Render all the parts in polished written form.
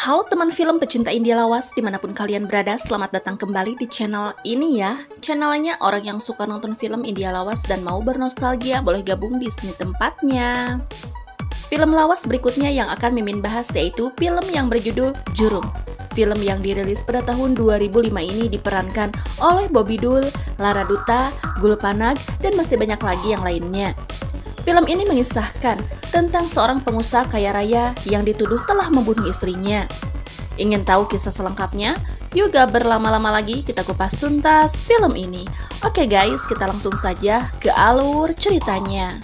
Halo teman film pecinta India lawas dimanapun kalian berada, selamat datang kembali di channel ini ya. Channelnya orang yang suka nonton film India lawas dan mau bernostalgia boleh gabung di sini tempatnya. Film lawas berikutnya yang akan Mimin bahas yaitu film yang berjudul Jurum. Film yang dirilis pada tahun 2005 ini diperankan oleh Bobby Dool, Lara Dutta, Gul Panag, dan masih banyak lagi yang lainnya. Film ini mengisahkan tentang seorang pengusaha kaya raya yang dituduh telah membunuh istrinya. Ingin tahu kisah selengkapnya? Yuk gak berlama-lama lagi kita kupas tuntas film ini. Oke guys, kita langsung saja ke alur ceritanya.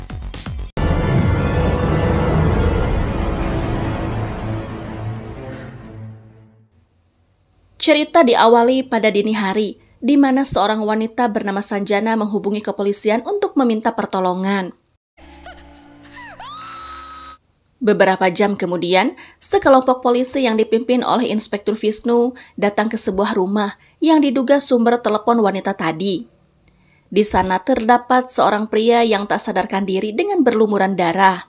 Cerita diawali pada dini hari, di mana seorang wanita bernama Sanjana menghubungi kepolisian untuk meminta pertolongan. Beberapa jam kemudian, sekelompok polisi yang dipimpin oleh Inspektur Vishnu datang ke sebuah rumah yang diduga sumber telepon wanita tadi. Di sana terdapat seorang pria yang tak sadarkan diri dengan berlumuran darah.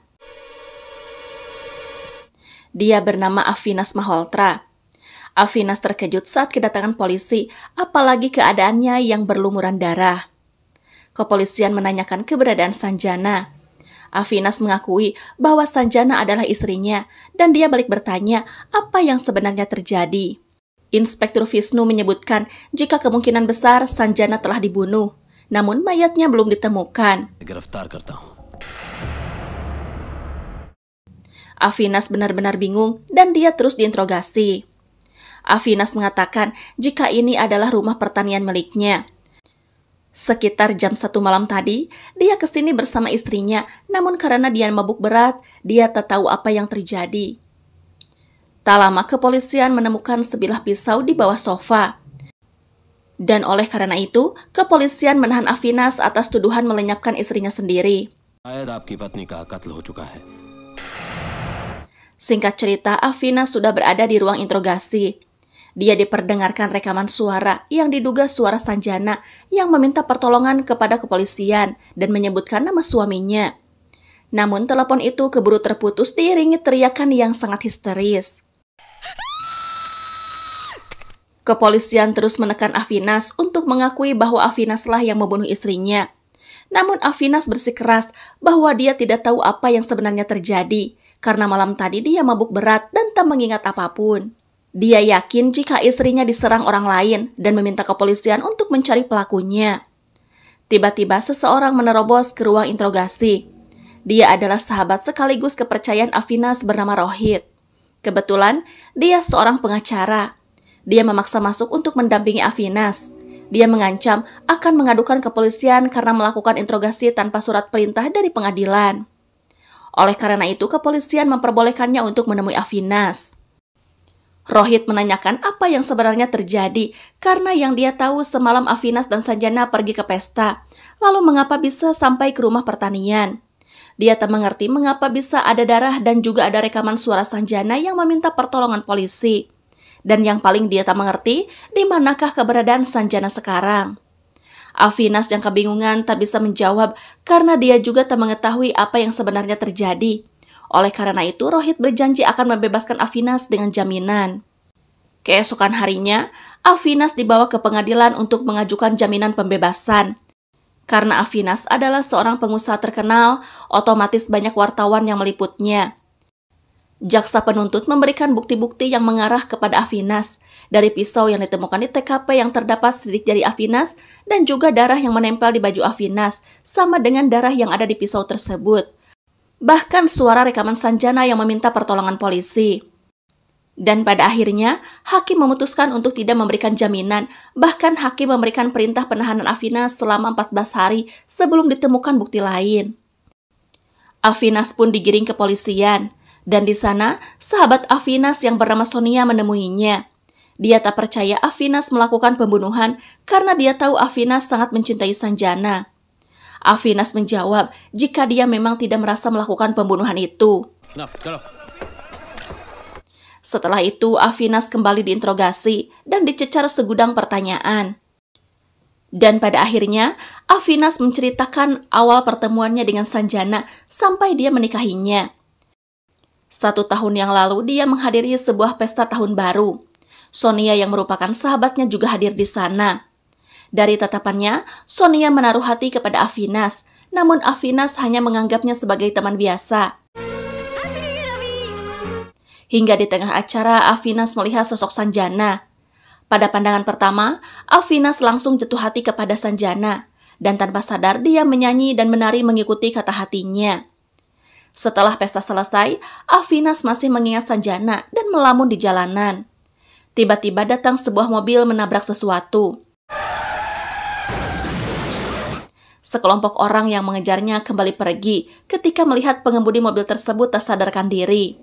Dia bernama Avinash Malhotra. Avinash terkejut saat kedatangan polisi, apalagi keadaannya yang berlumuran darah. Kepolisian menanyakan keberadaan Sanjana. Avinash mengakui bahwa Sanjana adalah istrinya dan dia balik bertanya apa yang sebenarnya terjadi. Inspektur Vishnu menyebutkan jika kemungkinan besar Sanjana telah dibunuh, namun mayatnya belum ditemukan. Avinash benar-benar bingung dan dia terus diinterogasi. Avinash mengatakan jika ini adalah rumah pertanian miliknya. Sekitar jam 1 malam tadi, dia kesini bersama istrinya, namun karena dia mabuk berat, dia tak tahu apa yang terjadi. Tak lama kepolisian menemukan sebilah pisau di bawah sofa. Dan oleh karena itu, kepolisian menahan Avinash atas tuduhan melenyapkan istrinya sendiri. Singkat cerita, Avinash sudah berada di ruang interogasi. Dia diperdengarkan rekaman suara yang diduga suara Sanjana yang meminta pertolongan kepada kepolisian dan menyebutkan nama suaminya. Namun telepon itu keburu terputus diiringi teriakan yang sangat histeris. Kepolisian terus menekan Avinash untuk mengakui bahwa Avinash lah yang membunuh istrinya. Namun Avinash bersikeras bahwa dia tidak tahu apa yang sebenarnya terjadi karena malam tadi dia mabuk berat dan tak mengingat apapun. Dia yakin jika istrinya diserang orang lain dan meminta kepolisian untuk mencari pelakunya. Tiba-tiba seseorang menerobos ke ruang interogasi. Dia adalah sahabat sekaligus kepercayaan Avinash bernama Rohit. Kebetulan, dia seorang pengacara. Dia memaksa masuk untuk mendampingi Avinash. Dia mengancam akan mengadukan kepolisian karena melakukan interogasi tanpa surat perintah dari pengadilan. Oleh karena itu, kepolisian memperbolehkannya untuk menemui Avinash. Rohit menanyakan apa yang sebenarnya terjadi karena yang dia tahu semalam Avinash dan Sanjana pergi ke pesta. Lalu mengapa bisa sampai ke rumah pertanian? Dia tak mengerti mengapa bisa ada darah dan juga ada rekaman suara Sanjana yang meminta pertolongan polisi. Dan yang paling dia tak mengerti, di manakah keberadaan Sanjana sekarang? Avinash yang kebingungan tak bisa menjawab karena dia juga tak mengetahui apa yang sebenarnya terjadi. Oleh karena itu, Rohit berjanji akan membebaskan Avinash dengan jaminan. Keesokan harinya, Avinash dibawa ke pengadilan untuk mengajukan jaminan pembebasan. Karena Avinash adalah seorang pengusaha terkenal, otomatis banyak wartawan yang meliputnya. Jaksa penuntut memberikan bukti-bukti yang mengarah kepada Avinash, dari pisau yang ditemukan di TKP yang terdapat sidik jari Avinash dan juga darah yang menempel di baju Avinash, sama dengan darah yang ada di pisau tersebut. Bahkan suara rekaman Sanjana yang meminta pertolongan polisi. Dan pada akhirnya, hakim memutuskan untuk tidak memberikan jaminan, bahkan hakim memberikan perintah penahanan Avinash selama 14 hari sebelum ditemukan bukti lain. Avinash pun digiring ke polisian, dan di sana, sahabat Avinash yang bernama Sonia menemuinya. Dia tak percaya Avinash melakukan pembunuhan karena dia tahu Avinash sangat mencintai Sanjana. Avinash menjawab jika dia memang tidak merasa melakukan pembunuhan itu. Setelah itu, Avinash kembali diinterogasi dan dicecar segudang pertanyaan. Dan pada akhirnya, Avinash menceritakan awal pertemuannya dengan Sanjana sampai dia menikahinya. 1 tahun yang lalu dia menghadiri sebuah pesta tahun baru. Sonia yang merupakan sahabatnya juga hadir di sana. Dari tatapannya, Sonia menaruh hati kepada Afinas, namun Afinas hanya menganggapnya sebagai teman biasa. Hingga di tengah acara, Afinas melihat sosok Sanjana. Pada pandangan pertama, Afinas langsung jatuh hati kepada Sanjana, dan tanpa sadar dia menyanyi dan menari mengikuti kata hatinya. Setelah pesta selesai, Afinas masih mengingat Sanjana dan melamun di jalanan. Tiba-tiba datang sebuah mobil menabrak sesuatu. Sekelompok orang yang mengejarnya kembali pergi ketika melihat pengemudi mobil tersebut tak sadarkan diri.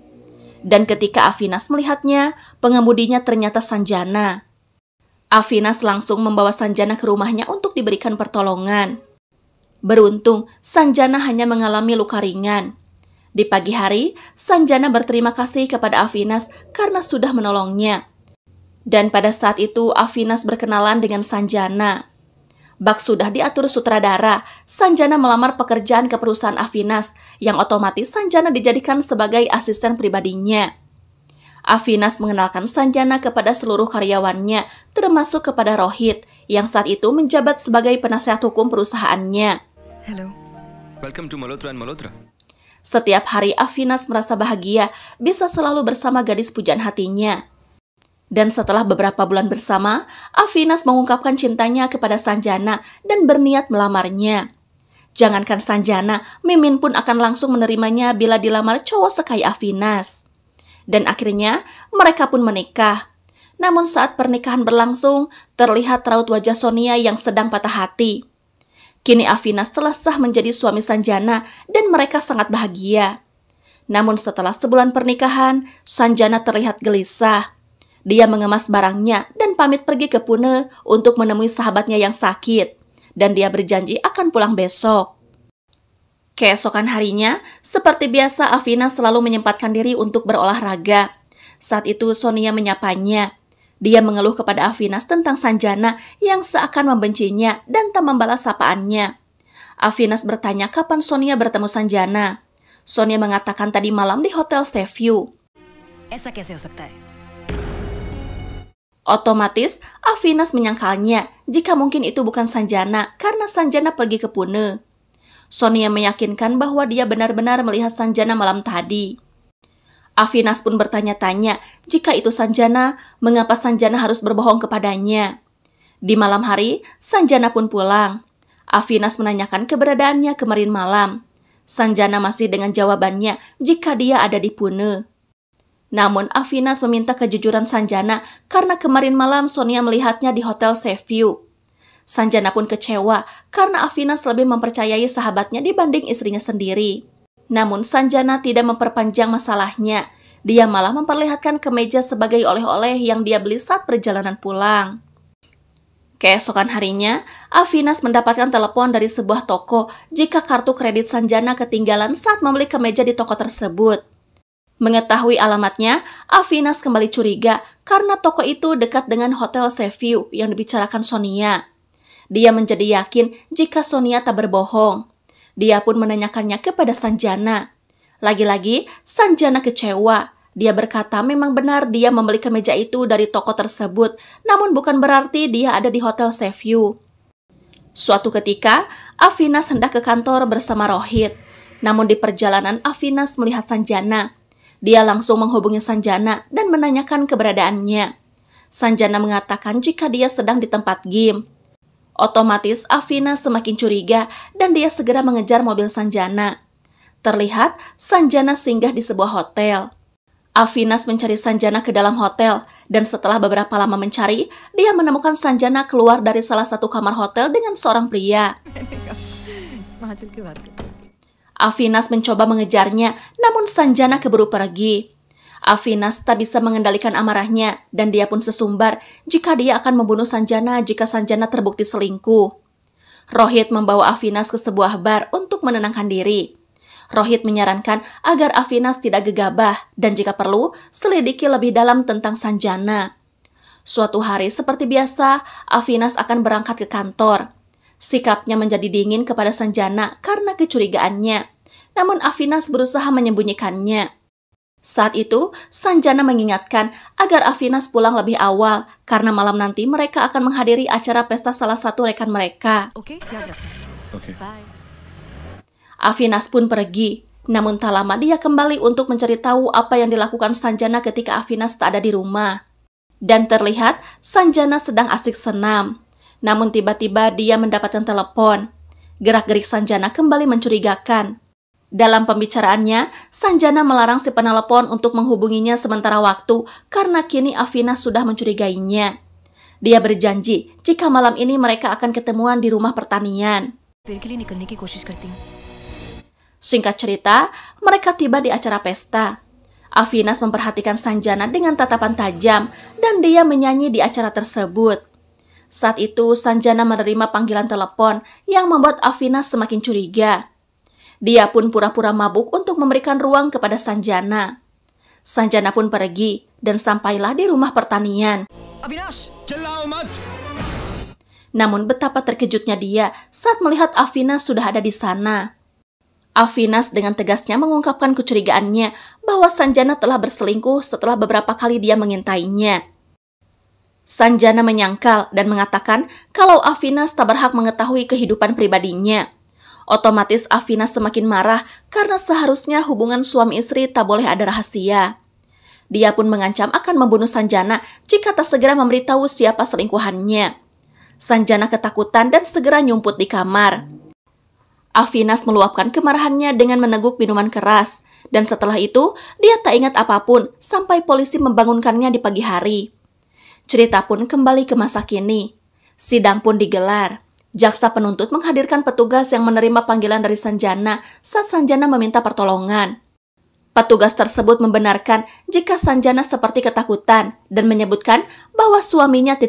Dan ketika Afinas melihatnya, pengemudinya ternyata Sanjana. Afinas langsung membawa Sanjana ke rumahnya untuk diberikan pertolongan. Beruntung, Sanjana hanya mengalami luka ringan. Di pagi hari, Sanjana berterima kasih kepada Afinas karena sudah menolongnya. Dan pada saat itu, Afinas berkenalan dengan Sanjana. Bak sudah diatur sutradara, Sanjana melamar pekerjaan ke perusahaan Afinas, yang otomatis Sanjana dijadikan sebagai asisten pribadinya. Afinas mengenalkan Sanjana kepada seluruh karyawannya, termasuk kepada Rohit, yang saat itu menjabat sebagai penasihat hukum perusahaannya. Hello. Welcome to Malhotra and Malhotra. Setiap hari Afinas merasa bahagia bisa selalu bersama gadis pujaan hatinya. Dan setelah beberapa bulan bersama, Afinas mengungkapkan cintanya kepada Sanjana dan berniat melamarnya. Jangankan Sanjana, Mimin pun akan langsung menerimanya bila dilamar cowok sekaya Afinas. Dan akhirnya mereka pun menikah. Namun saat pernikahan berlangsung, terlihat raut wajah Sonia yang sedang patah hati. Kini Afinas telah sah menjadi suami Sanjana dan mereka sangat bahagia. Namun setelah sebulan pernikahan, Sanjana terlihat gelisah. Dia mengemas barangnya dan pamit pergi ke Pune untuk menemui sahabatnya yang sakit. Dan dia berjanji akan pulang besok. Keesokan harinya, seperti biasa Afinas selalu menyempatkan diri untuk berolahraga. Saat itu Sonia menyapanya. Dia mengeluh kepada Afinas tentang Sanjana yang seakan membencinya dan tak membalas sapaannya. Afinas bertanya kapan Sonia bertemu Sanjana. Sonia mengatakan tadi malam di Hotel Seaview. Otomatis, Afinas menyangkalnya jika mungkin itu bukan Sanjana karena Sanjana pergi ke Pune. Sonia meyakinkan bahwa dia benar-benar melihat Sanjana malam tadi. Afinas pun bertanya-tanya jika itu Sanjana, mengapa Sanjana harus berbohong kepadanya. Di malam hari, Sanjana pun pulang. Afinas menanyakan keberadaannya kemarin malam. Sanjana masih dengan jawabannya jika dia ada di Pune. Namun Afinas meminta kejujuran Sanjana karena kemarin malam Sonia melihatnya di Hotel Seaview. Sanjana pun kecewa karena Afinas lebih mempercayai sahabatnya dibanding istrinya sendiri. Namun Sanjana tidak memperpanjang masalahnya. Dia malah memperlihatkan kemeja sebagai oleh-oleh yang dia beli saat perjalanan pulang. Keesokan harinya, Afinas mendapatkan telepon dari sebuah toko jika kartu kredit Sanjana ketinggalan saat membeli kemeja di toko tersebut. Mengetahui alamatnya, Afinas kembali curiga karena toko itu dekat dengan Hotel Seaview yang dibicarakan Sonia. Dia menjadi yakin jika Sonia tak berbohong. Dia pun menanyakannya kepada Sanjana. Lagi-lagi, Sanjana kecewa. Dia berkata memang benar dia membeli kemeja itu dari toko tersebut, namun bukan berarti dia ada di Hotel Seaview. Suatu ketika, Afinas hendak ke kantor bersama Rohit. Namun di perjalanan Afinas melihat Sanjana. Dia langsung menghubungi Sanjana dan menanyakan keberadaannya. Sanjana mengatakan jika dia sedang di tempat game. Otomatis Afinas semakin curiga dan dia segera mengejar mobil Sanjana. Terlihat Sanjana singgah di sebuah hotel. Afinas mencari Sanjana ke dalam hotel dan setelah beberapa lama mencari, dia menemukan Sanjana keluar dari salah satu kamar hotel dengan seorang pria. Afinas mencoba mengejarnya, namun Sanjana keburu pergi. Afinas tak bisa mengendalikan amarahnya dan dia pun sesumbar jika dia akan membunuh Sanjana jika Sanjana terbukti selingkuh. Rohit membawa Afinas ke sebuah bar untuk menenangkan diri. Rohit menyarankan agar Afinas tidak gegabah dan jika perlu selidiki lebih dalam tentang Sanjana. Suatu hari seperti biasa, Afinas akan berangkat ke kantor. Sikapnya menjadi dingin kepada Sanjana karena kecurigaannya. Namun Afinas berusaha menyembunyikannya. Saat itu, Sanjana mengingatkan agar Avinas pulang lebih awal karena malam nanti mereka akan menghadiri acara pesta salah satu rekan mereka. Oke. Bye. Avinas pun pergi, namun tak lama dia kembali untuk mencari tahu apa yang dilakukan Sanjana ketika Avinas tak ada di rumah. Dan terlihat Sanjana sedang asik senam. Namun tiba-tiba dia mendapatkan telepon. Gerak-gerik Sanjana kembali mencurigakan. Dalam pembicaraannya, Sanjana melarang si penelepon untuk menghubunginya sementara waktu karena kini Avinas sudah mencurigainya. Dia berjanji jika malam ini mereka akan ketemuan di rumah pertanian. Singkat cerita, mereka tiba di acara pesta. Avinas memperhatikan Sanjana dengan tatapan tajam dan dia menyanyi di acara tersebut. Saat itu, Sanjana menerima panggilan telepon yang membuat Avinas semakin curiga. Dia pun pura-pura mabuk untuk memberikan ruang kepada Sanjana. Sanjana pun pergi dan sampailah di rumah pertanian. Avinash! Namun betapa terkejutnya dia saat melihat Avinas sudah ada di sana. Avinas dengan tegasnya mengungkapkan kecurigaannya bahwa Sanjana telah berselingkuh setelah beberapa kali dia mengintainya. Sanjana menyangkal dan mengatakan kalau Avinas tak berhak mengetahui kehidupan pribadinya. Otomatis Avinas semakin marah karena seharusnya hubungan suami istri tak boleh ada rahasia. Dia pun mengancam akan membunuh Sanjana jika tak segera memberitahu siapa selingkuhannya. Sanjana ketakutan dan segera nyumput di kamar. Avinas meluapkan kemarahannya dengan meneguk minuman keras, dan setelah itu dia tak ingat apapun sampai polisi membangunkannya di pagi hari. Cerita pun kembali ke masa kini. Sidang pun digelar. Jaksa penuntut menghadirkan petugas yang menerima panggilan dari Sanjana saat Sanjana meminta pertolongan. Petugas tersebut membenarkan jika Sanjana seperti ketakutan dan menyebutkan bahwa suaminya ...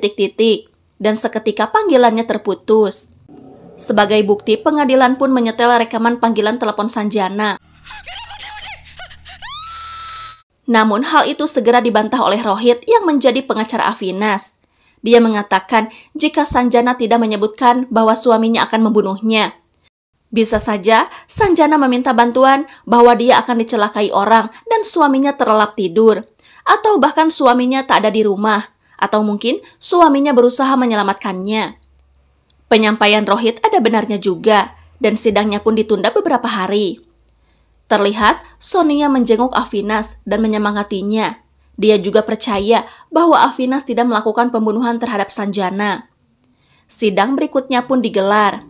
dan seketika panggilannya terputus. Sebagai bukti, pengadilan pun menyetel rekaman panggilan telepon Sanjana. Namun hal itu segera dibantah oleh Rohit yang menjadi pengacara Avinas. Dia mengatakan jika Sanjana tidak menyebutkan bahwa suaminya akan membunuhnya. Bisa saja Sanjana meminta bantuan bahwa dia akan dicelakai orang dan suaminya terlelap tidur. Atau bahkan suaminya tak ada di rumah. Atau mungkin suaminya berusaha menyelamatkannya. Penyampaian Rohit ada benarnya juga, dan sidangnya pun ditunda beberapa hari. Terlihat Sonia menjenguk Avinas dan menyemangatinya. Dia juga percaya bahwa Avinas tidak melakukan pembunuhan terhadap Sanjana. Sidang berikutnya pun digelar.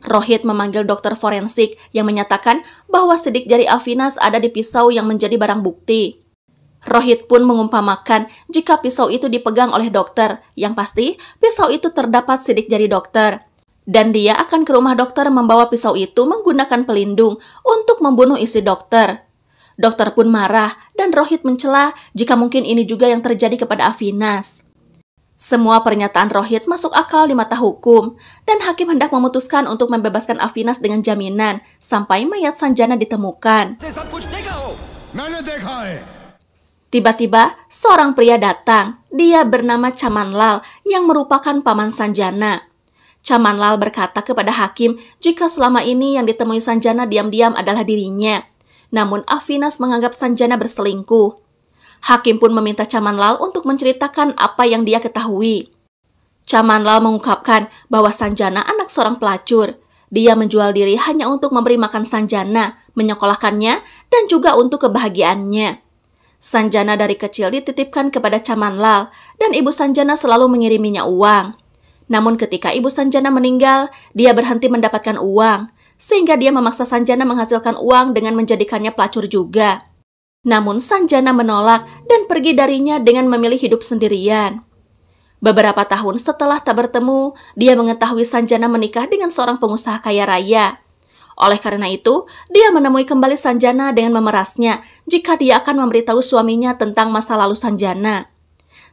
Rohit memanggil dokter forensik yang menyatakan bahwa sidik jari Avinas ada di pisau yang menjadi barang bukti. Rohit pun mengumpamakan jika pisau itu dipegang oleh dokter, yang pasti pisau itu terdapat sidik jari dokter. Dan dia akan ke rumah dokter membawa pisau itu menggunakan pelindung untuk membunuh istri dokter. Dokter pun marah dan Rohit mencela jika mungkin ini juga yang terjadi kepada Avinas. Semua pernyataan Rohit masuk akal di mata hukum dan hakim hendak memutuskan untuk membebaskan Avinas dengan jaminan sampai mayat Sanjana ditemukan. Tiba-tiba seorang pria datang. Dia bernama Chamanlal yang merupakan paman Sanjana. Chamanlal berkata kepada hakim jika selama ini yang ditemui Sanjana diam-diam adalah dirinya. Namun Avinas menganggap Sanjana berselingkuh. Hakim pun meminta Chamanlal untuk menceritakan apa yang dia ketahui. Chamanlal mengungkapkan bahwa Sanjana anak seorang pelacur. Dia menjual diri hanya untuk memberi makan Sanjana, menyekolahkannya, dan juga untuk kebahagiaannya. Sanjana dari kecil dititipkan kepada Chamanlal, dan ibu Sanjana selalu mengiriminya uang. Namun ketika ibu Sanjana meninggal, dia berhenti mendapatkan uang, sehingga dia memaksa Sanjana menghasilkan uang dengan menjadikannya pelacur juga. Namun Sanjana menolak dan pergi darinya dengan memilih hidup sendirian. Beberapa tahun setelah tak bertemu, dia mengetahui Sanjana menikah dengan seorang pengusaha kaya raya. Oleh karena itu, dia menemui kembali Sanjana dengan memerasnya jika dia akan memberitahu suaminya tentang masa lalu Sanjana.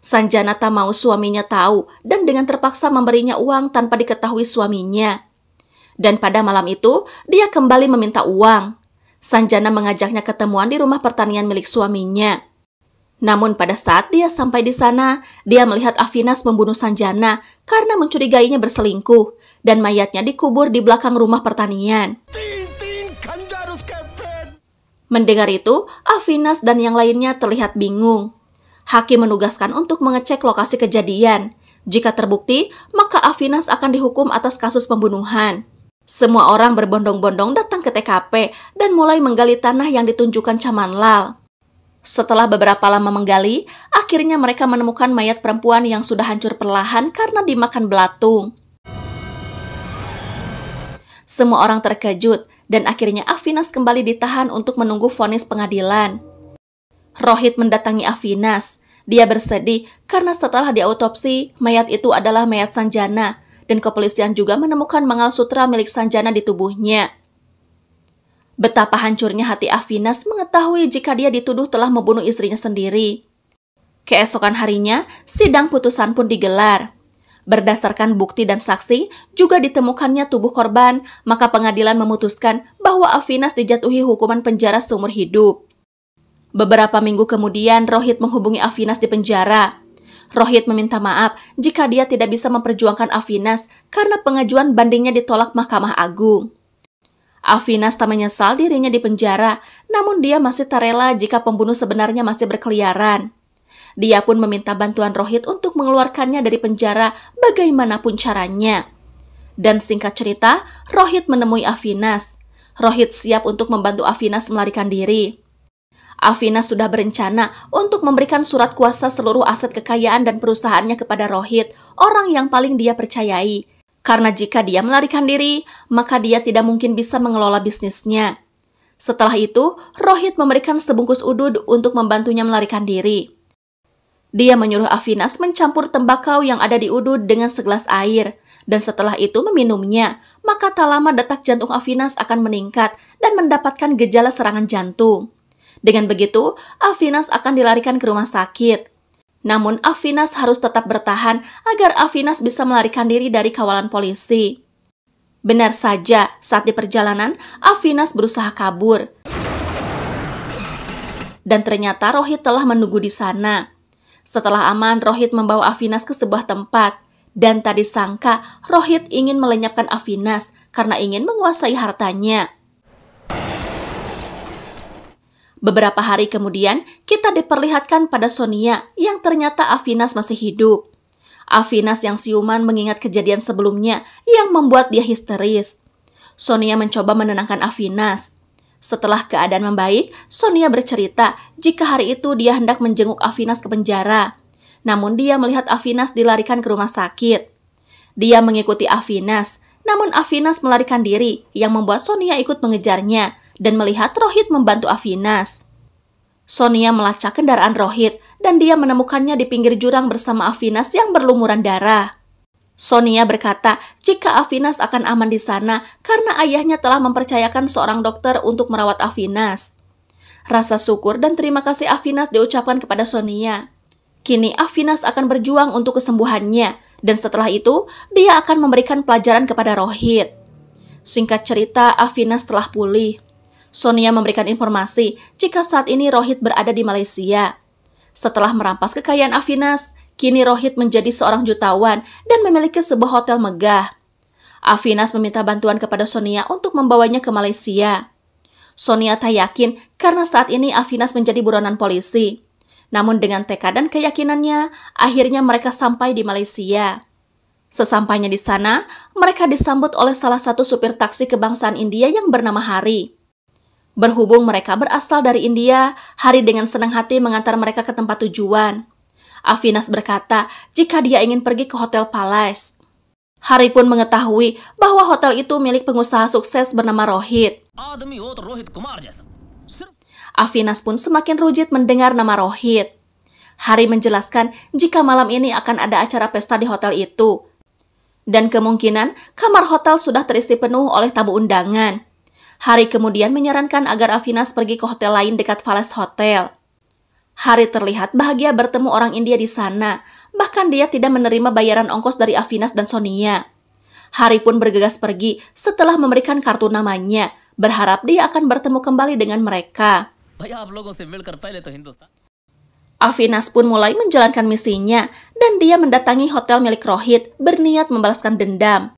Sanjana tak mau suaminya tahu dan dengan terpaksa memberinya uang tanpa diketahui suaminya. Dan pada malam itu, dia kembali meminta uang. Sanjana mengajaknya ketemuan di rumah pertanian milik suaminya. Namun pada saat dia sampai di sana, dia melihat Avinas membunuh Sanjana karena mencurigainya berselingkuh dan mayatnya dikubur di belakang rumah pertanian. Mendengar itu, Avinas dan yang lainnya terlihat bingung. Hakim menugaskan untuk mengecek lokasi kejadian. Jika terbukti, maka Avinas akan dihukum atas kasus pembunuhan. Semua orang berbondong-bondong datang ke TKP dan mulai menggali tanah yang ditunjukkan Chamanlal. Setelah beberapa lama menggali, akhirnya mereka menemukan mayat perempuan yang sudah hancur perlahan karena dimakan belatung. Semua orang terkejut dan akhirnya Avinas kembali ditahan untuk menunggu vonis pengadilan. Rohit mendatangi Avinas. Dia bersedih karena setelah diautopsi, mayat itu adalah mayat Sanjana dan kepolisian juga menemukan mangalsutra milik Sanjana di tubuhnya. Betapa hancurnya hati Avinas mengetahui jika dia dituduh telah membunuh istrinya sendiri. Keesokan harinya, sidang putusan pun digelar. Berdasarkan bukti dan saksi, juga ditemukannya tubuh korban, maka pengadilan memutuskan bahwa Avinas dijatuhi hukuman penjara seumur hidup. Beberapa minggu kemudian, Rohit menghubungi Avinas di penjara. Rohit meminta maaf jika dia tidak bisa memperjuangkan Avinas karena pengajuan bandingnya ditolak Mahkamah Agung. Avinas tak menyesal dirinya di penjara, namun dia masih tak rela jika pembunuh sebenarnya masih berkeliaran. Dia pun meminta bantuan Rohit untuk mengeluarkannya dari penjara bagaimanapun caranya. Dan singkat cerita, Rohit menemui Avinas. Rohit siap untuk membantu Avinas melarikan diri. Avinas sudah berencana untuk memberikan surat kuasa seluruh aset kekayaan dan perusahaannya kepada Rohit, orang yang paling dia percayai. Karena jika dia melarikan diri, maka dia tidak mungkin bisa mengelola bisnisnya. Setelah itu, Rohit memberikan sebungkus udud untuk membantunya melarikan diri. Dia menyuruh Avinas mencampur tembakau yang ada di udud dengan segelas air, dan setelah itu meminumnya, maka tak lama detak jantung Avinas akan meningkat dan mendapatkan gejala serangan jantung. Dengan begitu, Avinas akan dilarikan ke rumah sakit. Namun Avinas harus tetap bertahan agar Avinas bisa melarikan diri dari kawalan polisi. Benar saja, saat di perjalanan, Avinas berusaha kabur. Dan ternyata Rohit telah menunggu di sana. Setelah aman, Rohit membawa Avinas ke sebuah tempat. Dan tak disangka, Rohit ingin melenyapkan Avinas karena ingin menguasai hartanya. Beberapa hari kemudian, kita diperlihatkan pada Sonia yang ternyata Avinas masih hidup. Avinas yang siuman mengingat kejadian sebelumnya yang membuat dia histeris. Sonia mencoba menenangkan Avinas. Setelah keadaan membaik, Sonia bercerita jika hari itu dia hendak menjenguk Avinas ke penjara. Namun dia melihat Avinas dilarikan ke rumah sakit. Dia mengikuti Avinas, namun Avinas melarikan diri yang membuat Sonia ikut mengejarnya dan melihat Rohit membantu Avinas. Sonia melacak kendaraan Rohit dan dia menemukannya di pinggir jurang bersama Avinas yang berlumuran darah. Sonia berkata jika Avinas akan aman di sana karena ayahnya telah mempercayakan seorang dokter untuk merawat Avinas. Rasa syukur dan terima kasih Avinas diucapkan kepada Sonia. Kini Avinas akan berjuang untuk kesembuhannya dan setelah itu dia akan memberikan pelajaran kepada Rohit. Singkat cerita, Avinas telah pulih. Sonia memberikan informasi jika saat ini Rohit berada di Malaysia. Setelah merampas kekayaan Avinas, kini Rohit menjadi seorang jutawan dan memiliki sebuah hotel megah. Avinas meminta bantuan kepada Sonia untuk membawanya ke Malaysia. Sonia tak yakin karena saat ini Avinas menjadi buronan polisi. Namun dengan tekad dan keyakinannya, akhirnya mereka sampai di Malaysia. Sesampainya di sana, mereka disambut oleh salah satu supir taksi kebangsaan India yang bernama Hari. Berhubung mereka berasal dari India, Hari dengan senang hati mengantar mereka ke tempat tujuan. Avinas berkata jika dia ingin pergi ke Hotel Palace. Hari pun mengetahui bahwa hotel itu milik pengusaha sukses bernama Rohit. Avinas pun semakin rujit mendengar nama Rohit. Hari menjelaskan jika malam ini akan ada acara pesta di hotel itu. Dan kemungkinan kamar hotel sudah terisi penuh oleh tamu undangan. Hari kemudian menyarankan agar Avinas pergi ke hotel lain dekat Palace Hotel. Hari terlihat bahagia bertemu orang India di sana, bahkan dia tidak menerima bayaran ongkos dari Avinas dan Sonia. Hari pun bergegas pergi setelah memberikan kartu namanya, berharap dia akan bertemu kembali dengan mereka. Avinas pun mulai menjalankan misinya, dan dia mendatangi hotel milik Rohit berniat membalaskan dendam.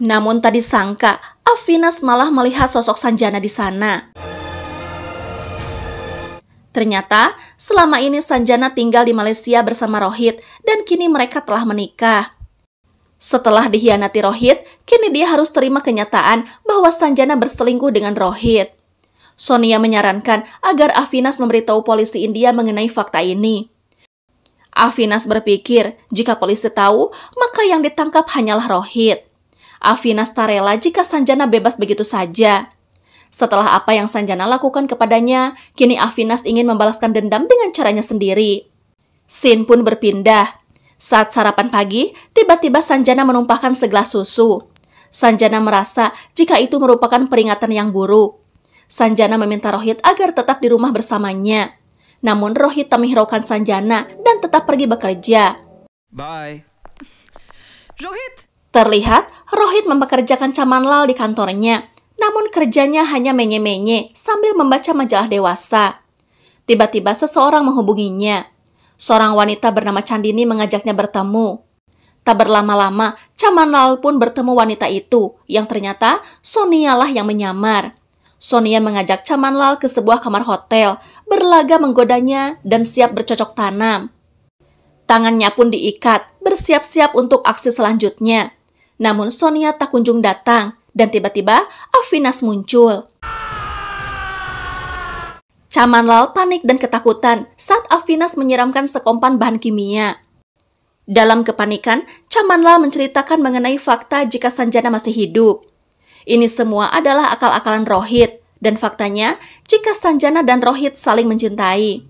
Namun tak disangka, Avinas malah melihat sosok Sanjana di sana. Ternyata, selama ini Sanjana tinggal di Malaysia bersama Rohit dan kini mereka telah menikah. Setelah dikhianati Rohit, kini dia harus terima kenyataan bahwa Sanjana berselingkuh dengan Rohit. Sonia menyarankan agar Avinas memberitahu polisi India mengenai fakta ini. Avinas berpikir jika polisi tahu, maka yang ditangkap hanyalah Rohit. Avinas tak rela jika Sanjana bebas begitu saja. Setelah apa yang Sanjana lakukan kepadanya, kini Avinas ingin membalaskan dendam dengan caranya sendiri. Scene pun berpindah. Saat sarapan pagi, tiba-tiba Sanjana menumpahkan segelas susu. Sanjana merasa jika itu merupakan peringatan yang buruk. Sanjana meminta Rohit agar tetap di rumah bersamanya. Namun Rohit tak menghiraukan Sanjana dan tetap pergi bekerja. Bye. Rohit! Terlihat Rohit mempekerjakan Chamanlal di kantornya. Namun kerjanya hanya menye-menye sambil membaca majalah dewasa. Tiba-tiba seseorang menghubunginya. Seorang wanita bernama Chandini mengajaknya bertemu. Tak berlama-lama, Chamanlal pun bertemu wanita itu, yang ternyata Sonia lah yang menyamar. Sonia mengajak Chamanlal ke sebuah kamar hotel, berlaga menggodanya dan siap bercocok tanam. Tangannya pun diikat, bersiap-siap untuk aksi selanjutnya. Namun Sonia tak kunjung datang, dan tiba-tiba Avinas muncul. Chamanlal panik dan ketakutan saat Avinas menyiramkan sekompan bahan kimia. Dalam kepanikan, Chamanlal menceritakan mengenai fakta jika Sanjana masih hidup. Ini semua adalah akal-akalan Rohit, dan faktanya jika Sanjana dan Rohit saling mencintai.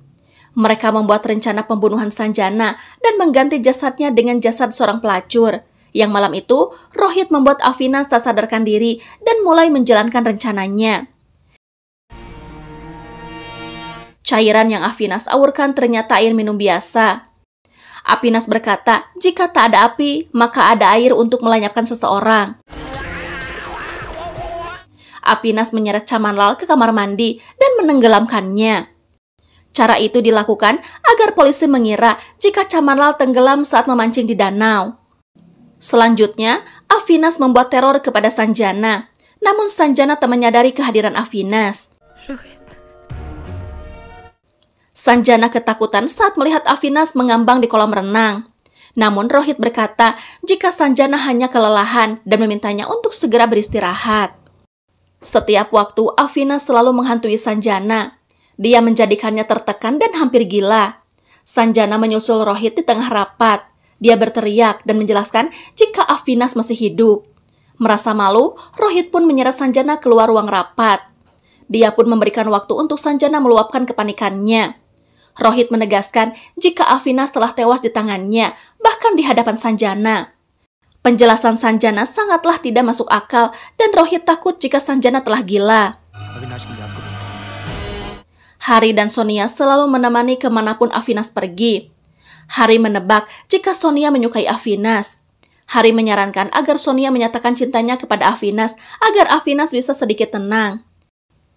Mereka membuat rencana pembunuhan Sanjana dan mengganti jasadnya dengan jasad seorang pelacur. Yang malam itu, Rohit membuat Avinas tak sadarkan diri dan mulai menjalankan rencananya. Cairan yang Avinas aurkan ternyata air minum biasa. Avinas berkata, jika tak ada api, maka ada air untuk melenyapkan seseorang. Avinas menyeret Chamanlal ke kamar mandi dan menenggelamkannya. Cara itu dilakukan agar polisi mengira jika Chamanlal tenggelam saat memancing di danau. Selanjutnya, Avinas membuat teror kepada Sanjana. Namun Sanjana tak menyadari kehadiran Avinas. Rohit. Sanjana ketakutan saat melihat Avinas mengambang di kolam renang. Namun Rohit berkata jika Sanjana hanya kelelahan dan memintanya untuk segera beristirahat. Setiap waktu Avinas selalu menghantui Sanjana. Dia menjadikannya tertekan dan hampir gila. Sanjana menyusul Rohit di tengah rapat. Dia berteriak dan menjelaskan jika Avinas masih hidup. Merasa malu, Rohit pun menyeret Sanjana keluar ruang rapat. Dia pun memberikan waktu untuk Sanjana meluapkan kepanikannya. Rohit menegaskan jika Avinas telah tewas di tangannya, bahkan di hadapan Sanjana. Penjelasan Sanjana sangatlah tidak masuk akal dan Rohit takut jika Sanjana telah gila. Hari dan Sonia selalu menemani kemanapun Avinas pergi. Hari menebak jika Sonia menyukai Avinas. Hari menyarankan agar Sonia menyatakan cintanya kepada Avinas agar Avinas bisa sedikit tenang.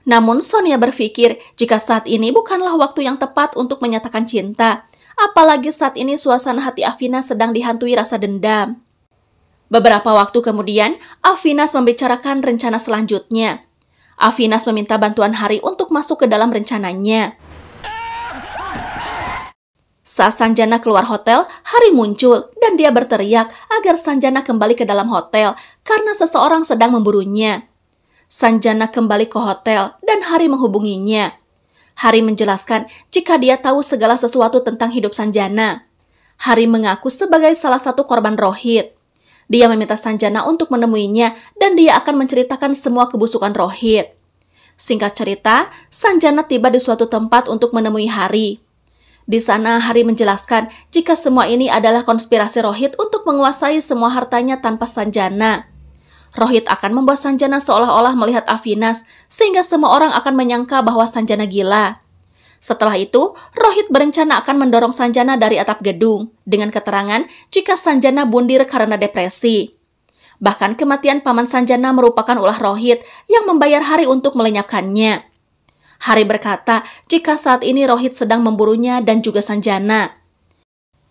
Namun Sonia berpikir jika saat ini bukanlah waktu yang tepat untuk menyatakan cinta, apalagi saat ini suasana hati Avinas sedang dihantui rasa dendam. Beberapa waktu kemudian, Avinas membicarakan rencana selanjutnya. Avinas meminta bantuan Hari untuk masuk ke dalam rencananya. Saat Sanjana keluar hotel, Hari muncul dan dia berteriak agar Sanjana kembali ke dalam hotel karena seseorang sedang memburunya. Sanjana kembali ke hotel dan Hari menghubunginya. Hari menjelaskan jika dia tahu segala sesuatu tentang hidup Sanjana. Hari mengaku sebagai salah satu korban Rohit. Dia meminta Sanjana untuk menemuinya dan dia akan menceritakan semua kebusukan Rohit. Singkat cerita, Sanjana tiba di suatu tempat untuk menemui Hari. Di sana Hari menjelaskan jika semua ini adalah konspirasi Rohit untuk menguasai semua hartanya tanpa Sanjana. Rohit akan membuat Sanjana seolah-olah melihat Avinas sehingga semua orang akan menyangka bahwa Sanjana gila. Setelah itu, Rohit berencana akan mendorong Sanjana dari atap gedung dengan keterangan jika Sanjana bundir karena depresi. Bahkan kematian paman Sanjana merupakan ulah Rohit yang membayar Hari untuk melenyapkannya. Hari berkata jika saat ini Rohit sedang memburunya dan juga Sanjana.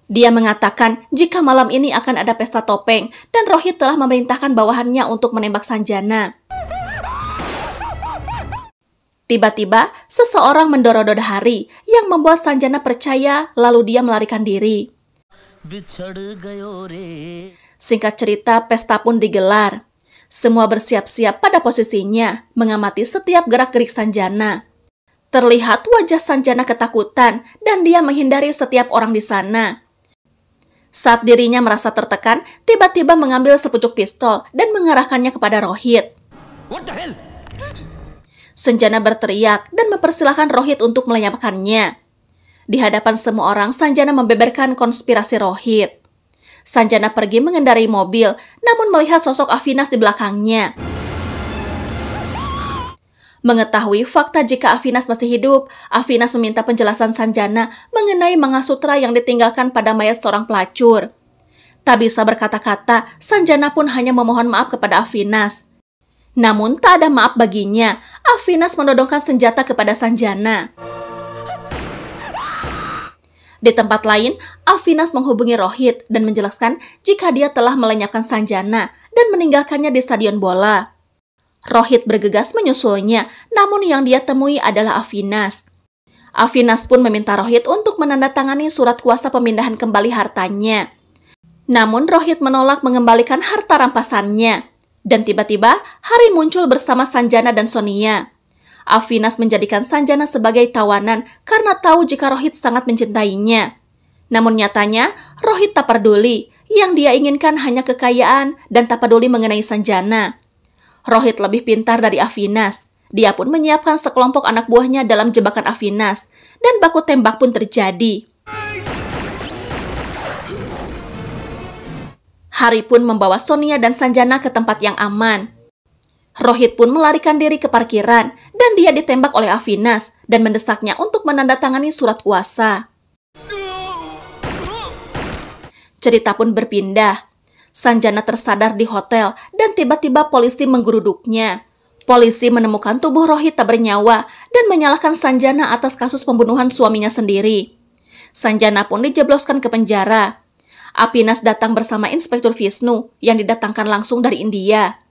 Dia mengatakan jika malam ini akan ada pesta topeng dan Rohit telah memerintahkan bawahannya untuk menembak Sanjana. Tiba-tiba, seseorang mendorong Hari yang membuat Sanjana percaya lalu dia melarikan diri. Singkat cerita, pesta pun digelar. Semua bersiap-siap pada posisinya, mengamati setiap gerak-gerik Sanjana. Terlihat wajah Sanjana ketakutan dan dia menghindari setiap orang di sana. Saat dirinya merasa tertekan, tiba-tiba mengambil sepucuk pistol dan mengarahkannya kepada Rohit. What the hell? Sanjana berteriak dan mempersilahkan Rohit untuk melenyapkannya. Di hadapan semua orang, Sanjana membeberkan konspirasi Rohit. Sanjana pergi mengendarai mobil, namun melihat sosok Avinas di belakangnya. Mengetahui fakta jika Avinas masih hidup, Avinas meminta penjelasan Sanjana mengenai mangasutra yang ditinggalkan pada mayat seorang pelacur. Tak bisa berkata-kata, Sanjana pun hanya memohon maaf kepada Avinas. Namun tak ada maaf baginya, Avinas menodongkan senjata kepada Sanjana. Di tempat lain, Avinas menghubungi Rohit dan menjelaskan jika dia telah melenyapkan Sanjana dan meninggalkannya di stadion bola. Rohit bergegas menyusulnya, namun yang dia temui adalah Avinas. Avinas pun meminta Rohit untuk menandatangani surat kuasa pemindahan kembali hartanya. Namun Rohit menolak mengembalikan harta rampasannya. Dan tiba-tiba, Hari muncul bersama Sanjana dan Sonia. Avinas menjadikan Sanjana sebagai tawanan karena tahu jika Rohit sangat mencintainya. Namun nyatanya, Rohit tak peduli. Yang dia inginkan hanya kekayaan dan tak peduli mengenai Sanjana. Rohit lebih pintar dari Avinas. Dia pun menyiapkan sekelompok anak buahnya dalam jebakan Avinas. Dan baku tembak pun terjadi. Hari pun membawa Sonia dan Sanjana ke tempat yang aman. Rohit pun melarikan diri ke parkiran dan dia ditembak oleh Avinas dan mendesaknya untuk menandatangani surat kuasa. Cerita pun berpindah. Sanjana tersadar di hotel dan tiba-tiba polisi menggeruduknya. Polisi menemukan tubuh Rohit tak bernyawa dan menyalahkan Sanjana atas kasus pembunuhan suaminya sendiri. Sanjana pun dijebloskan ke penjara. Avinas datang bersama Inspektur Vishnu yang didatangkan langsung dari India.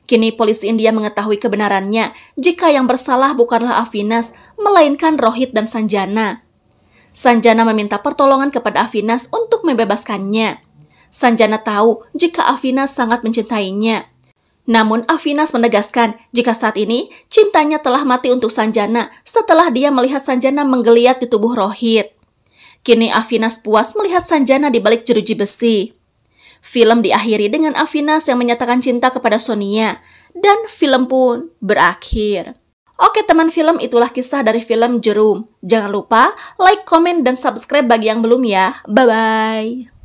Kini polisi India mengetahui kebenarannya jika yang bersalah bukanlah Avinas, melainkan Rohit dan Sanjana. Sanjana meminta pertolongan kepada Avinas untuk membebaskannya. Sanjana tahu jika Avinas sangat mencintainya. Namun Avinas menegaskan jika saat ini cintanya telah mati untuk Sanjana setelah dia melihat Sanjana menggeliat di tubuh Rohit. Kini Avinas puas melihat Sanjana di balik jeruji besi. Film diakhiri dengan Avinas yang menyatakan cinta kepada Sonia, dan film pun berakhir. Oke teman film, itulah kisah dari film Jerum. Jangan lupa like, komen, dan subscribe bagi yang belum ya. Bye-bye.